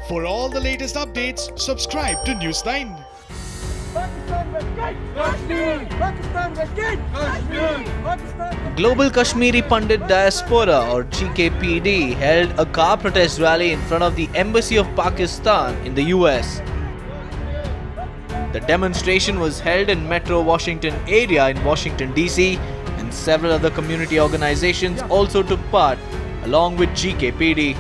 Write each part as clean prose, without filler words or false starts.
For all the latest updates, subscribe to News9. Global Kashmiri Pandit Diaspora or GKPD held a car protest rally in front of the Embassy of Pakistan in the US. The demonstration was held in Metro Washington area in Washington DC, and several other community organizations also took part along with GKPD.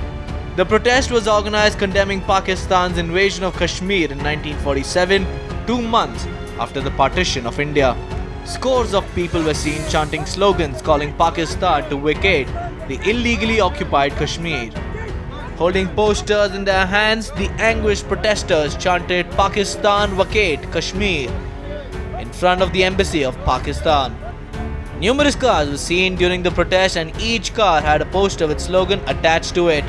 The protest was organized condemning Pakistan's invasion of Kashmir in 1947, 2 months after the partition of India. Scores of people were seen chanting slogans calling Pakistan to vacate the illegally occupied Kashmir. Holding posters in their hands, the anguished protesters chanted Pakistan vacate Kashmir in front of the embassy of Pakistan. Numerous cars were seen during the protest, and each car had a poster with slogan attached to it.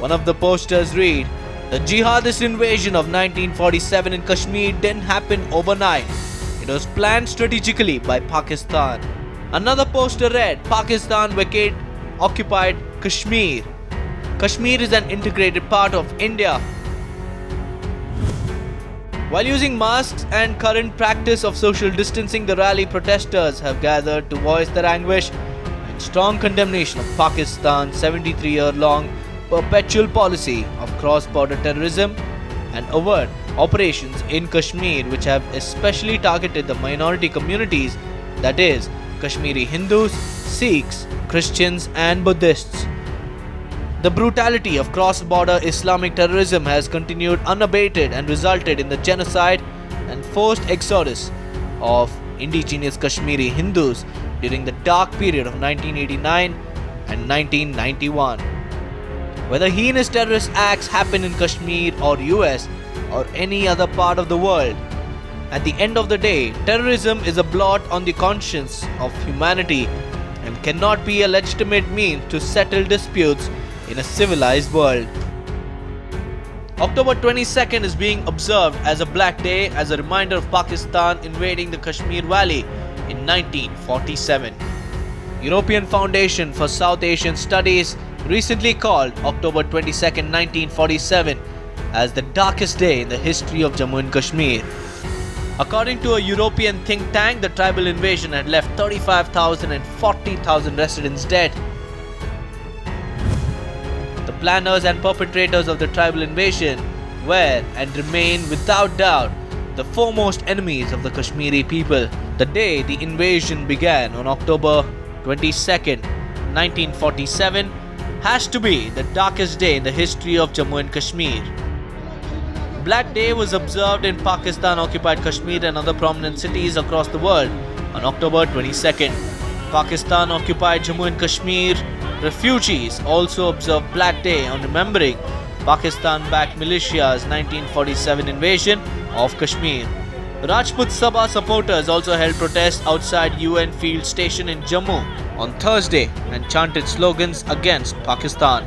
One of the posters read, "The jihadist invasion of 1947 in Kashmir didn't happen overnight. It was planned strategically by Pakistan." Another poster read, "Pakistan vacate occupied Kashmir. Kashmir is an integrated part of India." While using masks and current practice of social distancing, the rally protesters have gathered to voice their anguish and strong condemnation of Pakistan's 73-year-long perpetual policy of cross-border terrorism and overt operations in Kashmir, which have especially targeted the minority communities, that is, Kashmiri Hindus, Sikhs, Christians and Buddhists. The brutality of cross-border Islamic terrorism has continued unabated and resulted in the genocide and forced exodus of indigenous Kashmiri Hindus during the dark period of 1989 and 1991. Whether heinous terrorist acts happen in Kashmir or US or any other part of the world, at the end of the day, terrorism is a blot on the conscience of humanity and cannot be a legitimate means to settle disputes in a civilized world. October 22nd is being observed as a Black Day as a reminder of Pakistan invading the Kashmir Valley in 1947. European Foundation for South Asian Studies recently called October 22nd, 1947 as the darkest day in the history of Jammu and Kashmir. According to a European think tank, the tribal invasion had left 35,000 and 40,000 residents dead. The planners and perpetrators of the tribal invasion were and remain without doubt the foremost enemies of the Kashmiri people. The day the invasion began on October 22nd, 1947 has to be the darkest day in the history of Jammu and Kashmir. Black Day was observed in Pakistan-occupied Kashmir and other prominent cities across the world on October 22nd. Pakistan-occupied Jammu and Kashmir refugees also observed Black Day on remembering Pakistan-backed militia's 1947 invasion of Kashmir. Rajput Sabha supporters also held protests outside UN field station in Jammu on Thursday and chanted slogans against Pakistan.